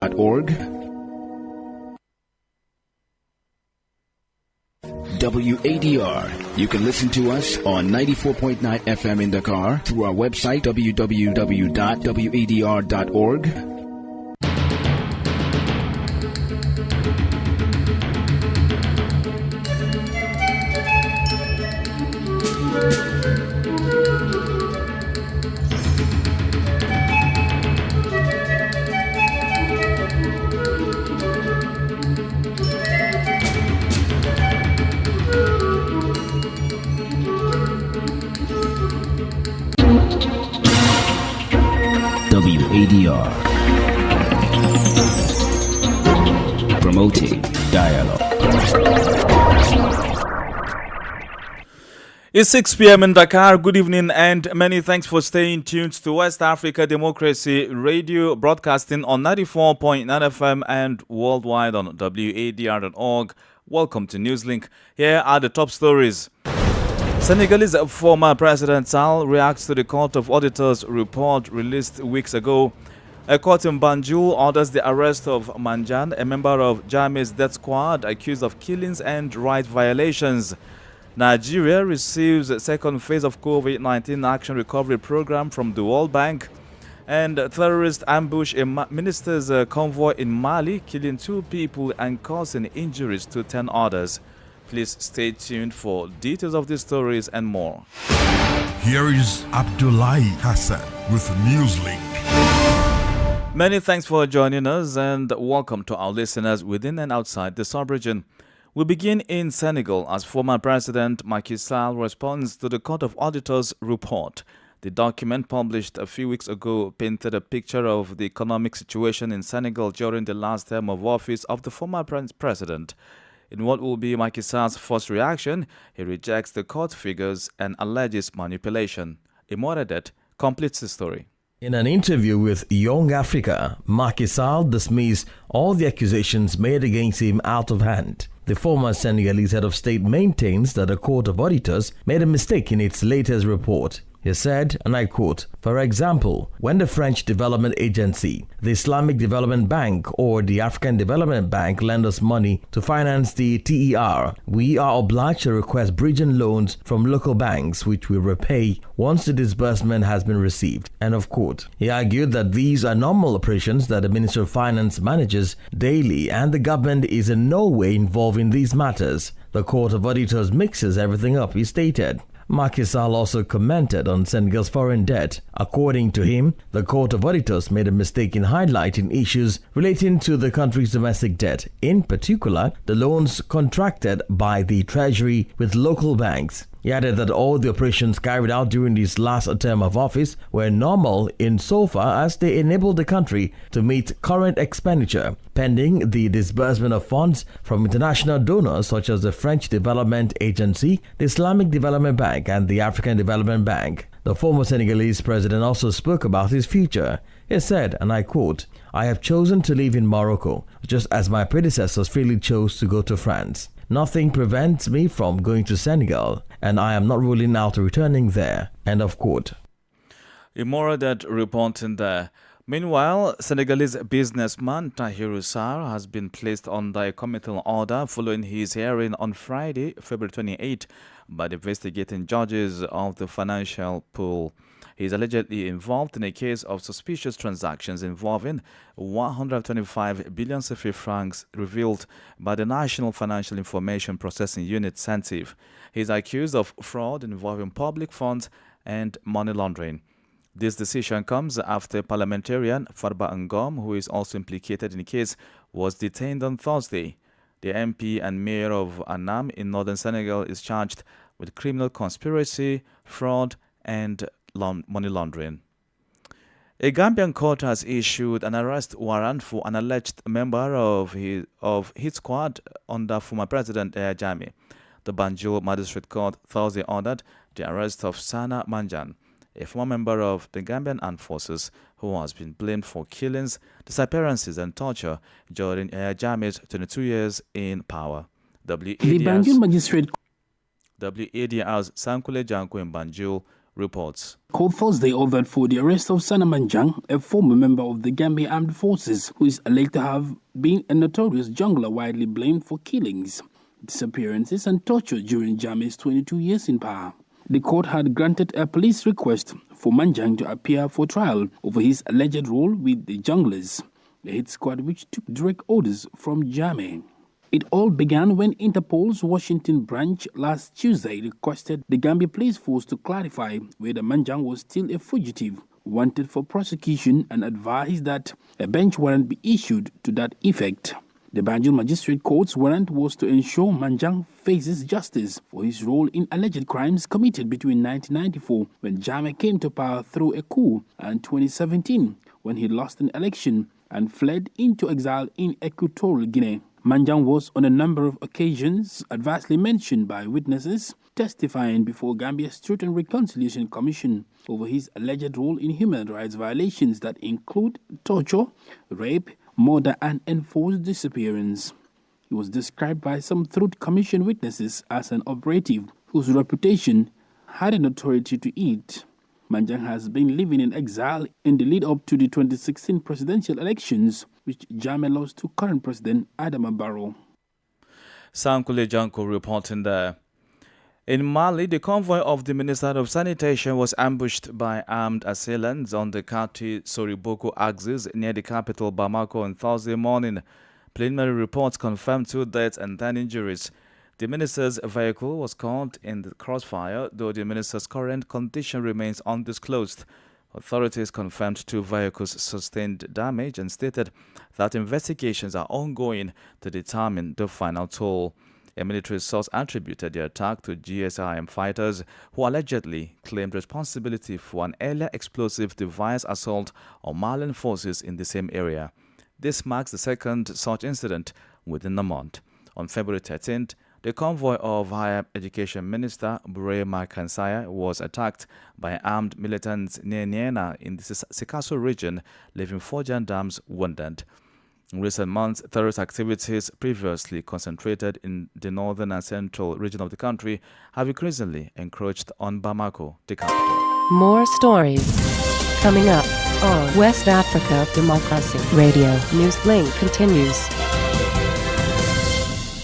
WADR.org. WADR. You can listen to us on 94.9 FM in Dakar through our website www.wadr.org. WADR, promoting dialogue. It's 6 p.m. in Dakar. Good evening and many thanks for staying tuned to West Africa Democracy Radio, broadcasting on 94.9 FM and worldwide on wadr.org. Welcome to Newslink. Here are the top stories. Senegalese former President Sall reacts to the Court of Auditors report released weeks ago. A court in Banjul orders the arrest of Manjan, a member of Jammeh's death squad accused of killings and right violations. Nigeria receives a second phase of COVID-19 action recovery program from the World Bank. And terrorists ambush a minister's convoy in Mali, killing 2 people and causing injuries to 10 others. Please stay tuned for details of these stories and more. Here is Abdullahi Hassan with Newslink. Many thanks for joining us and welcome to our listeners within and outside the sub-region. We begin in Senegal as former President Macky Sall responds to the Court of Auditors report. The document published a few weeks ago painted a picture of the economic situation in Senegal during the last term of office of the former president. In what will be Macky Sall's first reaction, he rejects the court figures and alleges manipulation. Imoradet completes the story. In an interview with Young Africa, Macky Sall dismissed all the accusations made against him out of hand. The former Senegalese head of state maintains that the Court of Auditors made a mistake in its latest report. He said, and I quote, "For example, when the French Development Agency, the Islamic Development Bank, or the African Development Bank lend us money to finance the TER, we are obliged to request bridging loans from local banks, which we repay once the disbursement has been received." End of quote. He argued that these are normal operations that the Ministry of Finance manages daily and the government is in no way involved in these matters. The Court of Auditors mixes everything up, he stated. Macky Sall also commented on Senegal's foreign debt. According to him, the Court of Auditors made a mistake in highlighting issues relating to the country's domestic debt, in particular, the loans contracted by the Treasury with local banks. He added that all the operations carried out during his last term of office were normal insofar as they enabled the country to meet current expenditure, pending the disbursement of funds from international donors such as the French Development Agency, the Islamic Development Bank, and the African Development Bank. The former Senegalese president also spoke about his future. He said, and I quote, "I have chosen to live in Morocco, just as my predecessors freely chose to go to France. Nothing prevents me from going to Senegal, and I am not ruling out returning there." End of quote. Imoradet reporting there. Meanwhile, Senegalese businessman Tahirou Sarr has been placed under a committal order following his hearing on Friday, February 28, by the investigating judges of the financial pool. He is allegedly involved in a case of suspicious transactions involving 125 billion CFA francs revealed by the National Financial Information Processing Unit (CENTIF). He is accused of fraud involving public funds and money laundering. This decision comes after parliamentarian Farba Ngom, who is also implicated in the case, was detained on Thursday. The MP and mayor of Annam in northern Senegal is charged with criminal conspiracy, fraud, and money laundering. A Gambian court has issued an arrest warrant for an alleged member of his squad under former President Yahya Jammeh. The Banjul Magistrate Court Thursday ordered the arrest of Sana Manjan, a former member of the Gambian Armed Forces who has been blamed for killings, disappearances, and torture during Yahya Jammeh's 22 years in power. WADR's Sankule Janko in Banjul reports. Called Thursday ordered for the arrest of Sana Manjang, a former member of the Gambia Armed Forces, who is alleged to have been a notorious jungler widely blamed for killings, disappearances and torture during Jammeh's 22 years in power. The court had granted a police request for Manjang to appear for trial over his alleged role with the junglers, the hit squad which took direct orders from Jammeh. It all began when Interpol's Washington branch last Tuesday requested the Gambia police force to clarify whether Manjang was still a fugitive wanted for prosecution and advised that a bench warrant be issued to that effect. The Banjul Magistrate Court's warrant was to ensure Manjang faces justice for his role in alleged crimes committed between 1994, when Jammeh came to power through a coup, and 2017, when he lost an election and fled into exile in Equatorial Guinea. Manjang was on a number of occasions adversely mentioned by witnesses testifying before Gambia's Truth and Reconciliation Commission over his alleged role in human rights violations that include torture, rape, murder and enforced disappearance. He was described by some Truth Commission witnesses as an operative whose reputation had an authority to eat. Manjang has been living in exile in the lead-up to the 2016 presidential elections, which Jammeh lost to current President Adama Barrow. Sankule Janko reporting there. In Mali, the convoy of the Minister of Sanitation was ambushed by armed assailants on the Kati-Soriboko axis near the capital Bamako on Thursday morning. Preliminary reports confirmed 2 deaths and 10 injuries. The minister's vehicle was caught in the crossfire, though the minister's current condition remains undisclosed. Authorities confirmed 2 vehicles sustained damage and stated that investigations are ongoing to determine the final toll. A military source attributed the attack to GSIM fighters who allegedly claimed responsibility for an earlier explosive device assault on Malian forces in the same area. This marks the second such incident within a month. On February 13th, the convoy of Higher Education Minister Burema Kansaya was attacked by armed militants near Niena in the Sikaso region, leaving 4 gendarmes wounded. In recent months, terrorist activities previously concentrated in the northern and central region of the country have increasingly encroached on Bamako, the capital. More stories coming up on West Africa Democracy Radio. Newslink continues.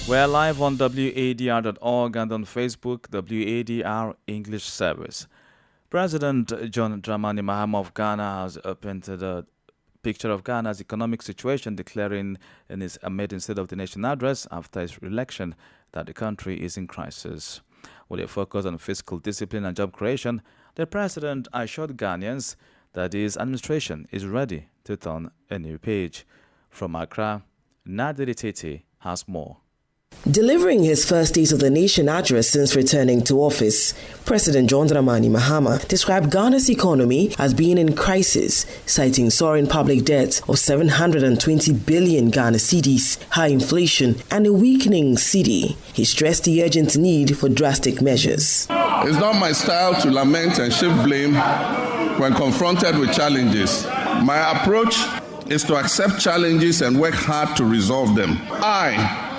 We're live on WADR.org and on Facebook, WADR English Service. President John Dramani Mahama of Ghana has painted a picture of Ghana's economic situation, declaring in his maiden State of the Nation address after his re-election that the country is in crisis. With a focus on fiscal discipline and job creation, the president assured Ghanaians that his administration is ready to turn a new page. From Accra, Nadiri Tete has more. Delivering his first State of the Nation address since returning to office, President John Dramani Mahama described Ghana's economy as being in crisis, citing soaring public debt of 720 billion Ghana cedis, high inflation, and a weakening cedi. He stressed the urgent need for drastic measures. It's not my style to lament and shift blame when confronted with challenges. My approach is to accept challenges and work hard to resolve them.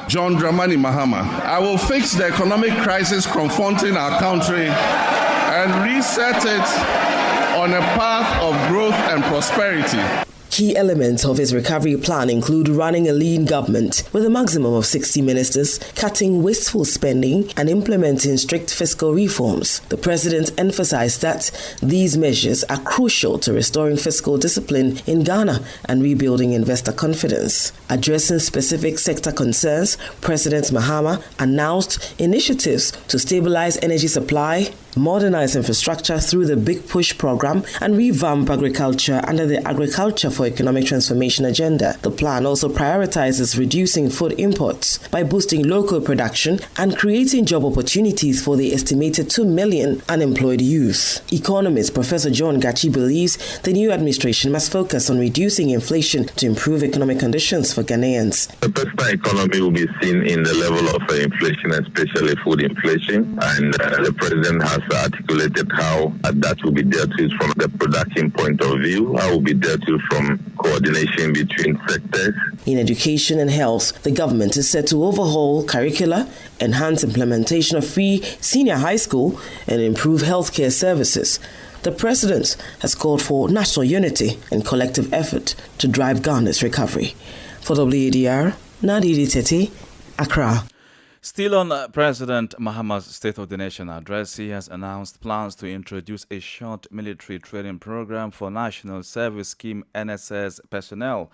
John Dramani Mahama, I will fix the economic crisis confronting our country and reset it on a path of growth and prosperity. Key elements of his recovery plan include running a lean government with a maximum of 60 ministers, cutting wasteful spending, and implementing strict fiscal reforms. The president emphasized that these measures are crucial to restoring fiscal discipline in Ghana and rebuilding investor confidence. Addressing specific sector concerns, President Mahama announced initiatives to stabilize energy supply, modernize infrastructure through the Big Push program, and revamp agriculture under the Agriculture for Economic Transformation agenda. The plan also prioritizes reducing food imports by boosting local production and creating job opportunities for the estimated 2 million unemployed youth. Economist Professor John Gachi believes the new administration must focus on reducing inflation to improve economic conditions for Ghanaians. The personal economy will be seen in the level of inflation, especially food inflation, and the president has articulated how that will be dealt with from the production point of view, how it will be dealt with from coordination between sectors. In education and health, the government is set to overhaul curricula, enhance implementation of free senior high school, and improve healthcare services. The president has called for national unity and collective effort to drive Ghana's recovery. For WADR, Nadidi Tete, Accra. Still on President Mahama's State of the Nation address, he has announced plans to introduce a short military training program for National Service Scheme NSS personnel.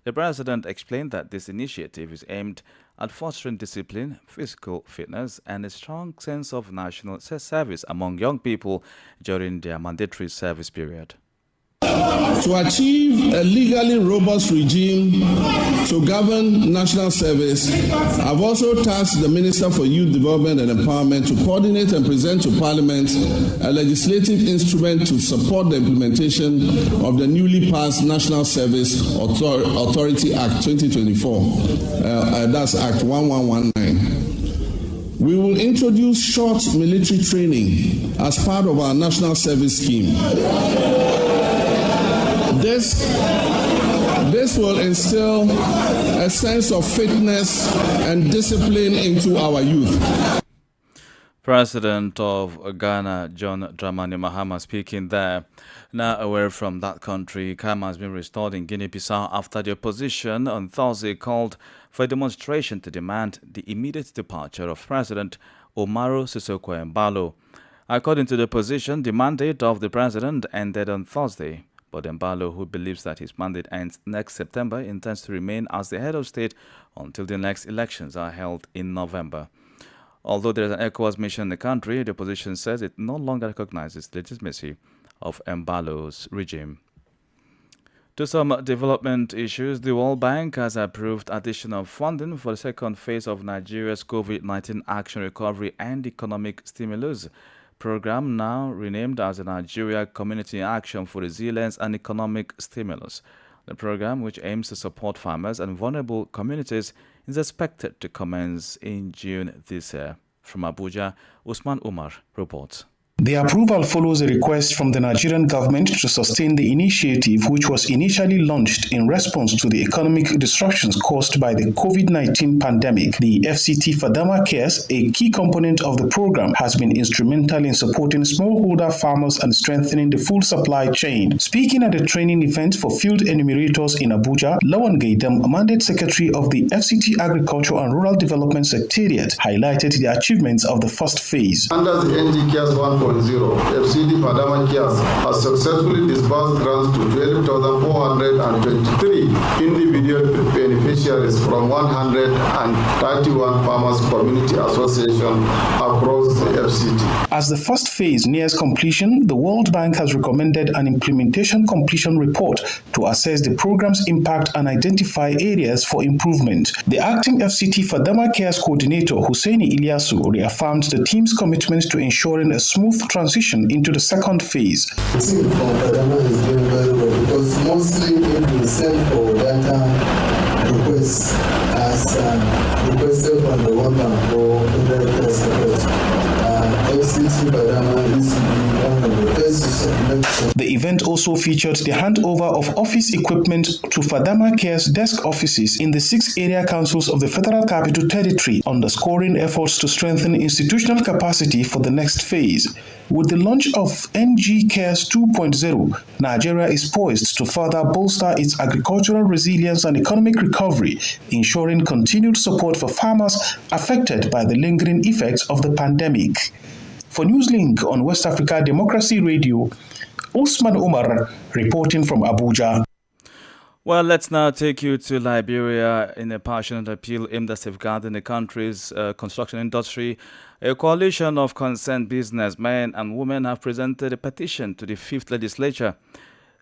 The president explained that this initiative is aimed at fostering discipline, physical fitness, and a strong sense of national service among young people during their mandatory service period. To achieve a legally robust regime to govern national service, I've also tasked the Minister for Youth Development and Empowerment to coordinate and present to Parliament a legislative instrument to support the implementation of the newly passed National Service Authority Act 2024. That's Act 1119. We will introduce short military training as part of our national service scheme. This will instill a sense of fitness and discipline into our youth. President of Ghana, John Dramani Mahama, speaking there. Now away from that country, calm has been restored in Guinea-Bissau after the opposition on Thursday called for a demonstration to demand the immediate departure of President Umaru Sissoco Embalo. According to the opposition, the mandate of the president ended on Thursday. But Embalo, who believes that his mandate ends next September, intends to remain as the head of state until the next elections are held in November. Although there is an ECOWAS mission in the country, the opposition says it no longer recognizes the legitimacy of Embalo's regime. To some development issues, the World Bank has approved additional funding for the second phase of Nigeria's COVID-19 Action Recovery and Economic Stimulus program, now renamed as the Nigeria Community Action for Resilience and Economic Stimulus. The program, which aims to support farmers and vulnerable communities, is expected to commence in June this year. From Abuja, Usman Umar reports. The approval follows a request from the Nigerian government to sustain the initiative, which was initially launched in response to the economic disruptions caused by the COVID-19 pandemic. The FCT Fadama Cares, a key component of the program, has been instrumental in supporting smallholder farmers and strengthening the food supply chain. Speaking at a training event for field enumerators in Abuja, Lawan Gaidam, Mandate Secretary of the FCT Agriculture and Rural Development Secretariat, highlighted the achievements of the first phase. Under the NG Cares 1.0, FCD Fadama Cares has successfully disbursed grants to 12,423 individual beneficiaries from 131 Farmers Community Associations across the FCD. As the first phase nears completion, the World Bank has recommended an implementation completion report to assess the program's impact and identify areas for improvement. The acting FCT Fadama Cares coordinator, Husseini Ilyasu, reaffirmed the team's commitment to ensuring a smooth transition into the second phase. The team from Fadama is doing very well because mostly if we send for data requests as requested from the World Bank for the support. FCT Fadama is one of the first to submit. The event also featured the handover of office equipment to Fadama Care's desk offices in the 6 area councils of the Federal Capital Territory, underscoring efforts to strengthen institutional capacity for the next phase. With the launch of NG Cares 2.0, Nigeria is poised to further bolster its agricultural resilience and economic recovery, ensuring continued support for farmers affected by the lingering effects of the pandemic. For Newslink on West Africa Democracy Radio, Usman Umar reporting from Abuja. Well, let's now take you to Liberia in a passionate appeal aimed at safeguarding the country's construction industry. A coalition of concerned businessmen and women have presented a petition to the 5th legislature.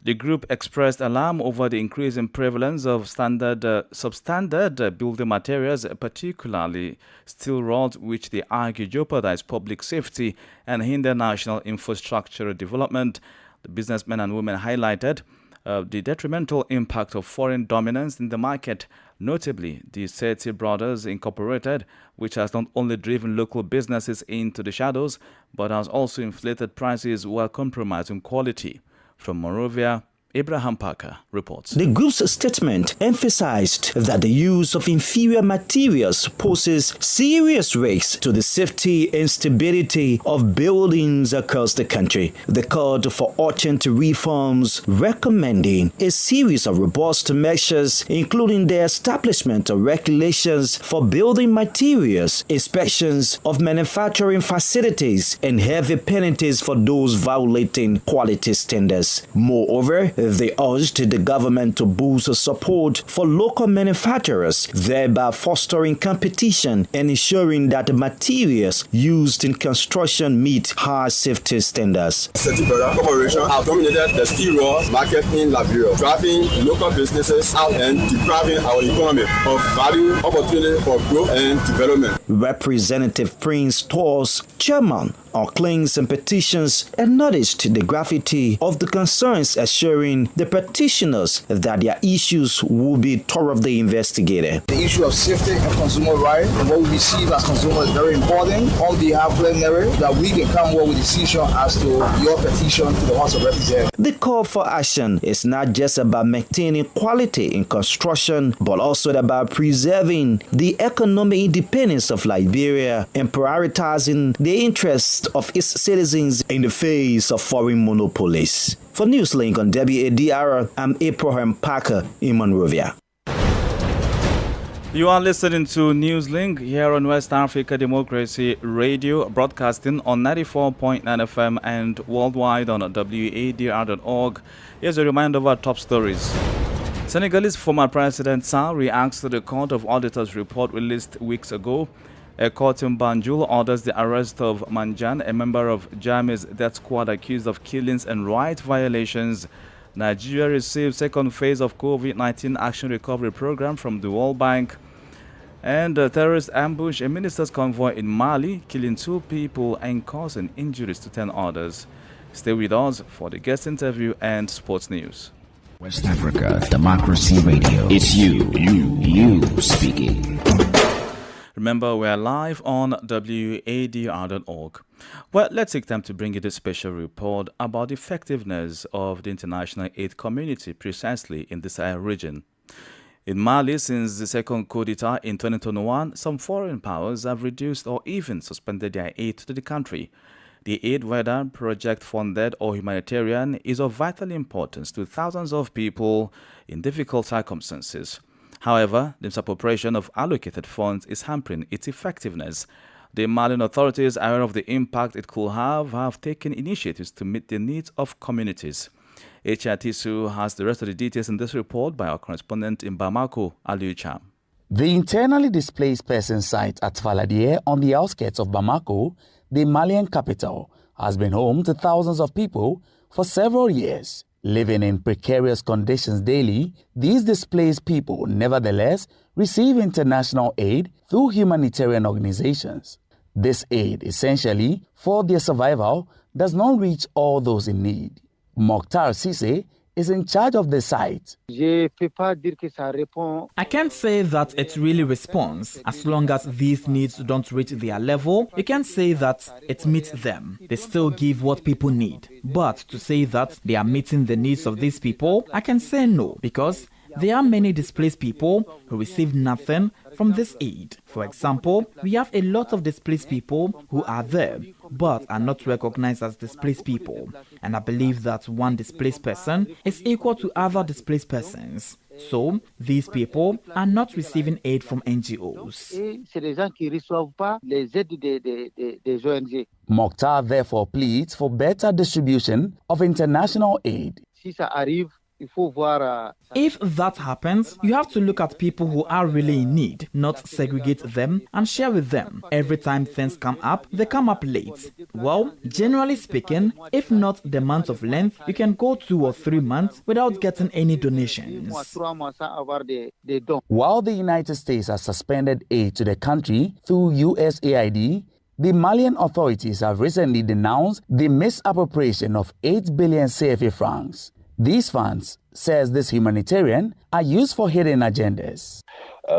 The group expressed alarm over the increasing prevalence of substandard building materials, particularly steel rods, which they argue jeopardize public safety and hinder national infrastructure development. The businessmen and women highlighted the detrimental impact of foreign dominance in the market, notably the Seti Brothers Incorporated, which has not only driven local businesses into the shadows, but has also inflated prices while compromising quality. From Monrovia, Abraham Parker reports. The group's statement emphasized that the use of inferior materials poses serious risks to the safety and stability of buildings across the country. They called for urgent reforms, recommending a series of robust measures, including the establishment of regulations for building materials, inspections of manufacturing facilities, and heavy penalties for those violating quality standards. Moreover, they urged the government to boost support for local manufacturers, thereby fostering competition and ensuring that the materials used in construction meet high safety standards. Seti Brother Corporation have dominated the steel raw market in Liberia, driving local businesses out and depriving our economy of value, opportunity for growth and development. Representative Prince Tours, chairman of claims and petitions, acknowledged the gravity of the concerns, assuring the petitioners that their issues will be thoroughly investigated. The issue of safety and consumer rights and what we receive as consumers is very important. On behalf of plenary, that we can come up with a decision as to your petition to the House of Representatives. The call for action is not just about maintaining quality in construction, but also about preserving the economic independence of Liberia and prioritizing the interests of its citizens in the face of foreign monopolies. For Newslink on WADR, I'm Abraham Parker in Monrovia. You are listening to Newslink here on West Africa Democracy Radio, broadcasting on 94.9 FM and worldwide on wadr.org. Here's a reminder of our top stories. Senegalese former President Sall reacts to the Court of Auditors report released weeks ago. A court in Banjul orders the arrest of Manjan, a member of Jammeh's death squad accused of killings and rights violations. Nigeria received second phase of COVID-19 Action Recovery Program from the World Bank. And a terrorist ambush a minister's convoy in Mali, killing 2 people and causing injuries to 10 others. Stay with us for the guest interview and sports news. West Africa Democracy Radio. It's you speaking. Remember, we are live on wadr.org. Well, let's take time to bring you this special report about the effectiveness of the international aid community precisely in the Sahel region. In Mali, since the second coup d'etat in 2021, some foreign powers have reduced or even suspended their aid to the country. The aid, whether project-funded or humanitarian, is of vital importance to thousands of people in difficult circumstances. However, the misappropriation of allocated funds is hampering its effectiveness. The Malian authorities, aware of the impact it could have taken initiatives to meet the needs of communities. HRTSU has the rest of the details in this report by our correspondent in Bamako, Aliu Cham. The internally displaced person site at Valadier on the outskirts of Bamako, the Malian capital, has been home to thousands of people for several years. Living in precarious conditions daily, these displaced people nevertheless receive international aid through humanitarian organizations. This aid, essentially for their survival, does not reach all those in need. Mokhtar Sise is in charge of the site. I can't say that it really responds. As long as these needs don't reach their level, you can't say that it meets them. They still give what people need. But to say that they are meeting the needs of these people, I can say no, because there are many displaced people who receive nothing from this aid. For example, we have a lot of displaced people who are there, but are not recognized as displaced people. And I believe that one displaced person is equal to other displaced persons. So, these people are not receiving aid from NGOs. Mokhtar therefore pleads for better distribution of international aid. If that happens, you have to look at people who are really in need, not segregate them and share with them. Every time things come up, they come up late. Well, generally speaking, if not the month of length, you can go 2 or 3 months without getting any donations. While the United States has suspended aid to the country through USAID, the Malian authorities have recently denounced the misappropriation of 8 billion CFA francs. These funds, says this humanitarian, are used for hidden agendas.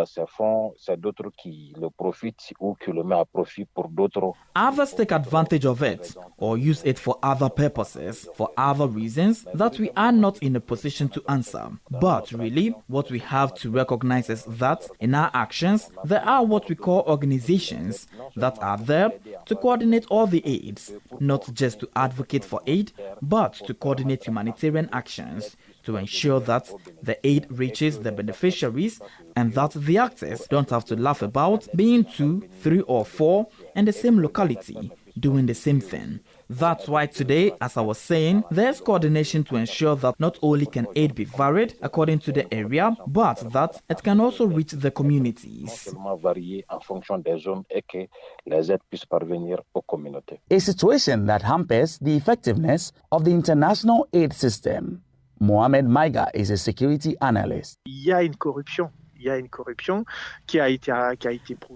Ces fonds, c'est d'autres qui le profitent ou qui le mettent à profit pour d'autres. Others take advantage of it or use it for other purposes, for other reasons that we are not in a position to answer. But really, what we have to recognize is that in our actions, there are what we call organizations that are there to coordinate all the aids, not just to advocate for aid, but to coordinate humanitarian actions, to ensure that the aid reaches the beneficiaries and that the actors don't have to laugh about being 2, 3 or 4 in the same locality doing the same thing. That's why today, as I was saying, there's coordination to ensure that not only can aid be varied according to the area, but that it can also reach the communities. A situation that hampers the effectiveness of the international aid system. Mohamed Maiga is a security analyst.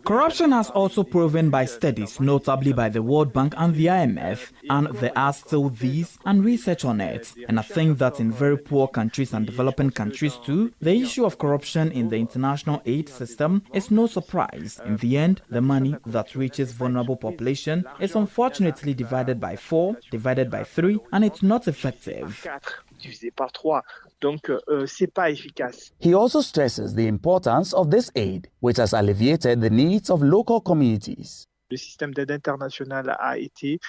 Corruption has also proven by studies, notably by the World Bank and the IMF, and there are still these and research on it. And I think that in very poor countries and developing countries too, the issue of corruption in the international aid system is no surprise. In the end, the money that reaches vulnerable population is unfortunately divided by 4, divided by 3, and it's not effective. He also stresses the importance of this aid, which has alleviated the needs of local communities. Le système d'aide internationale a été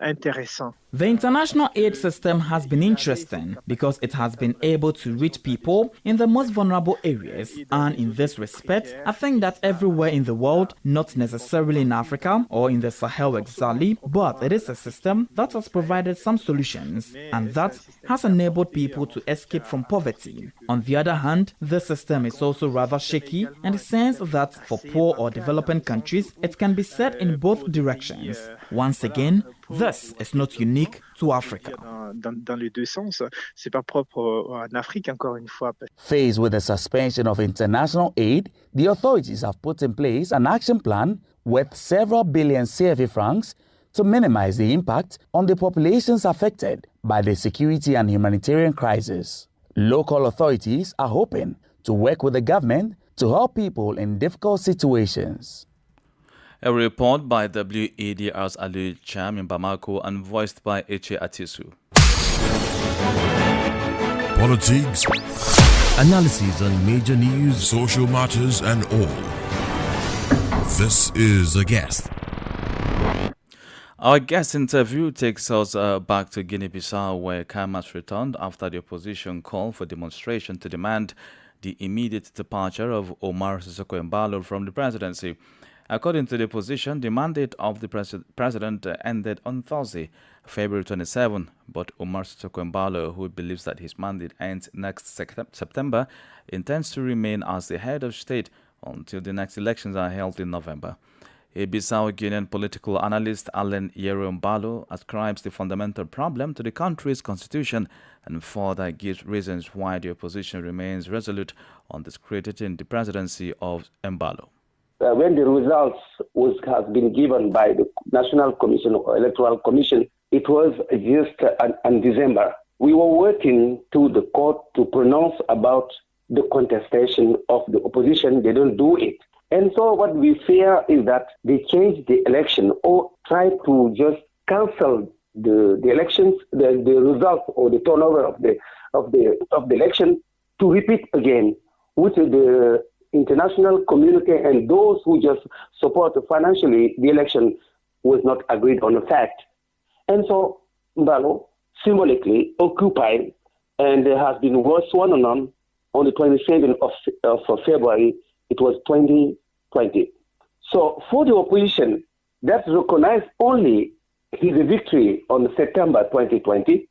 intéressant. The international aid system has been interesting because it has been able to reach people in the most vulnerable areas, and in this respect, I think that everywhere in the world, not necessarily in Africa or in the Sahel exactly, but it is a system that has provided some solutions and that has enabled people to escape from poverty. On the other hand, the system is also rather shaky in the sense that for poor or developing countries, it can be said in both directions. Once again, this is not unique to Africa. Dans les deux sens, c'est pas propre en Afrique encore une fois. Faced with the suspension of international aid, the authorities have put in place an action plan worth several billion CFA francs to minimize the impact on the populations affected by the security and humanitarian crisis. Local authorities are hoping to work with the government to help people in difficult situations. A report by WADR's Ali Cham in Bamako and voiced by Eche Atisu. Politics, Analysis on major news, social matters, and all. This is A Guest. Our guest interview takes us back to Guinea-Bissau, where calm has returned after the opposition called for demonstration to demand the immediate departure of Omar Sissoko Embalo from the presidency. According to the opposition, the mandate of the president ended on Thursday, February 27, but Omar Sissoko Embalo, who believes that his mandate ends next September, intends to remain as the head of state until the next elections are held in November. A Bissau-Guinean political analyst, Alain Yero Embalo, ascribes the fundamental problem to the country's constitution and further gives reasons why the opposition remains resolute on discrediting the presidency of Embalo. When the results has been given by the National Commission or Electoral Commission, it was just in December. We were working to the court to pronounce about the contestation of the opposition. They don't do it. And so what we fear is that they change the election or try to just cancel the elections, the results or the turnover of the election to repeat again, which the international community and those who just support financially the election was not agreed on a fact. And so Mbalo symbolically occupied, and there has been sworn on the 27th of February. It was 2020. So for the opposition, that recognized only his victory on September 2020.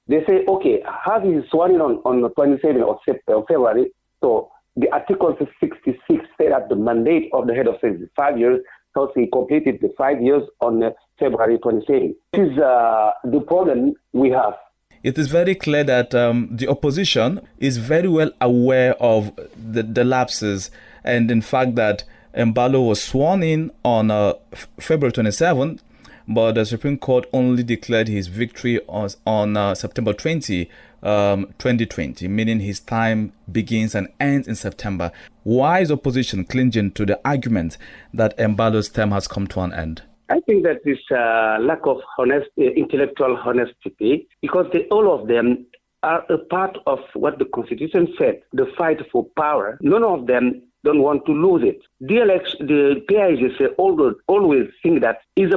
They say, okay, have he sworn in on the 27th of February? So the Article 66 said that the mandate of the head of state is 5 years, so he completed the 5 years on February 27th. This is the problem we have. It is very clear that the opposition is very well aware of the lapses, and in fact that Embalo was sworn in on February 27th, but the Supreme Court only declared his victory on September 20, 2020, meaning his time begins and ends in September. Why is opposition clinging to the argument that Embalo's term has come to an end? I think that this lack of intellectual honesty, because all of them are a part of what the Constitution said, the fight for power. None of them don't want to lose it. The PIGC always think that is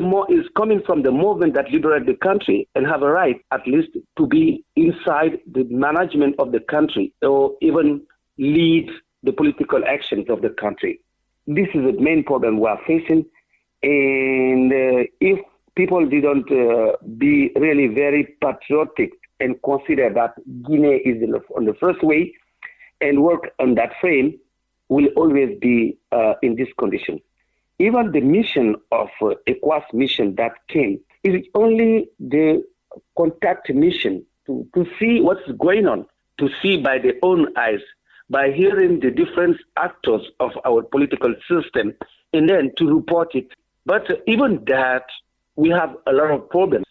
coming from the movement that liberated the country and have a right, at least, to be inside the management of the country or even lead the political actions of the country. This is the main problem we are facing. And if people didn't be really very patriotic and consider that Guinea is on the first way and work on that frame, will always be in this condition. Even the mission of ECOWAS mission that came is only the contact mission to see what's going on, to see by their own eyes, by hearing the different actors of our political system, and then to report it. But even that, we have a lot of problems.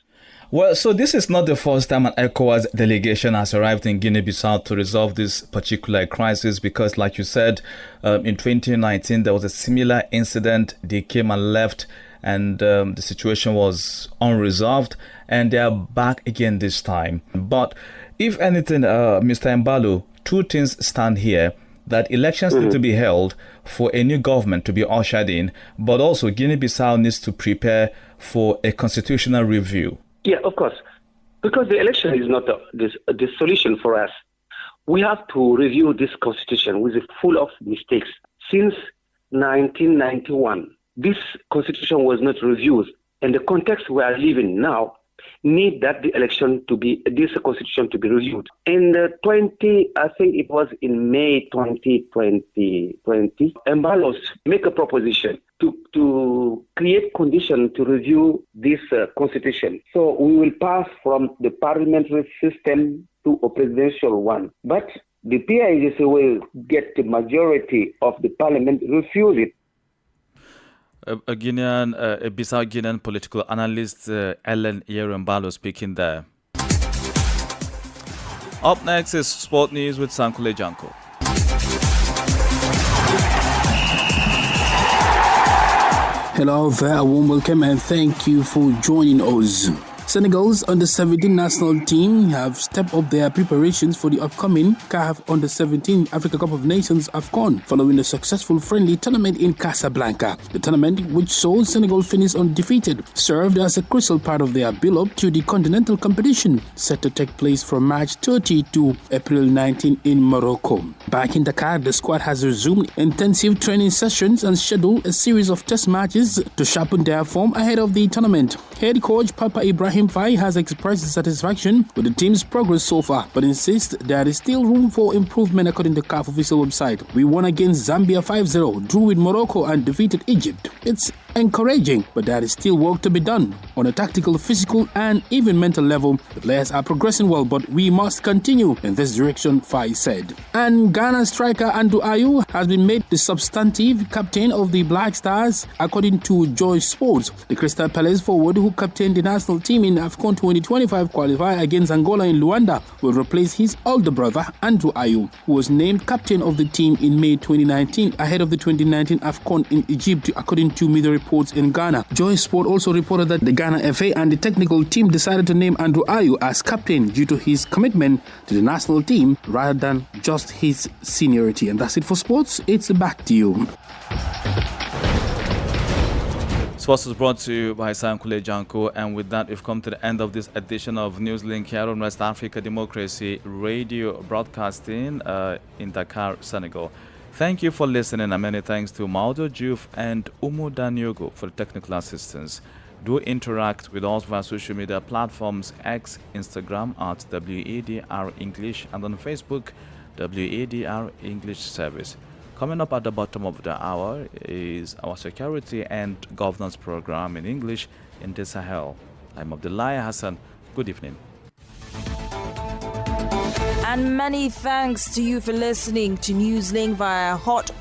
Well, so this is not the first time an ECOWAS delegation has arrived in Guinea-Bissau to resolve this particular crisis, because, like you said, in 2019, there was a similar incident. They came and left, and the situation was unresolved, and they are back again this time. But if anything, Mr. Embalo, two things stand here. That elections need to be held for a new government to be ushered in, but also Guinea-Bissau needs to prepare for a constitutional review. Yeah, of course. Because the election is not the solution for us. We have to review this constitution, which is full of mistakes. Since 1991, this constitution was not reviewed. And the context we are living now need that this constitution to be reviewed. In I think it was in May 2020, Embalos make a proposition to create conditions to review this constitution. So we will pass from the parliamentary system to a presidential one. But the PIGC will get the majority of the parliament, refuse it. A Bissau Guinean political analyst, Ellen Embalo, speaking there. Up next is Sport News with Sankule Janko. Hello there, a warm welcome and thank you for joining us. Senegal's under-17 national team have stepped up their preparations for the upcoming CAF Under-17 Africa Cup of Nations AFCON following a successful friendly tournament in Casablanca. The tournament, which saw Senegal finish undefeated, served as a crucial part of their build-up to the continental competition set to take place from March 30 to April 19 in Morocco. Back in Dakar, the squad has resumed intensive training sessions and scheduled a series of test matches to sharpen their form ahead of the tournament. Head coach Papa Ibrahim Faye has expressed satisfaction with the team's progress so far, but insists there is still room for improvement according to CAF official website. We won against Zambia 5-0, drew with Morocco and defeated Egypt. It's encouraging, but there is still work to be done. On a tactical, physical and even mental level, the players are progressing well, but we must continue in this direction, Faye said. And Ghana striker Andrew Ayew has been made the substantive captain of the Black Stars, according to Joy Sports. The Crystal Palace forward, who captained the national team in AFCON 2025 qualifier against Angola in Luanda, will replace his older brother Andrew Ayew, who was named captain of the team in May 2019 ahead of the 2019 AFCON in Egypt, according to media reports in Ghana. Joy Sport also reported that the Ghana FA and the technical team decided to name Andrew Ayew as captain due to his commitment to the national team rather than just his seniority. And that's it for sports. It's back to you. Sports was brought to you by Sankule Janko, and with that we've come to the end of this edition of Newslink here on West Africa Democracy Radio broadcasting in Dakar, Senegal. Thank you for listening, and many thanks to Maudo Juf and Umu Danyogo for technical assistance. Do interact with us via social media platforms X, Instagram at WADR English, and on Facebook WADR English Service. Coming up at the bottom of the hour is our security and governance program in English in the Sahel. I'm Abdullah Hassan. Good evening. And many thanks to you for listening to Newslink via Hot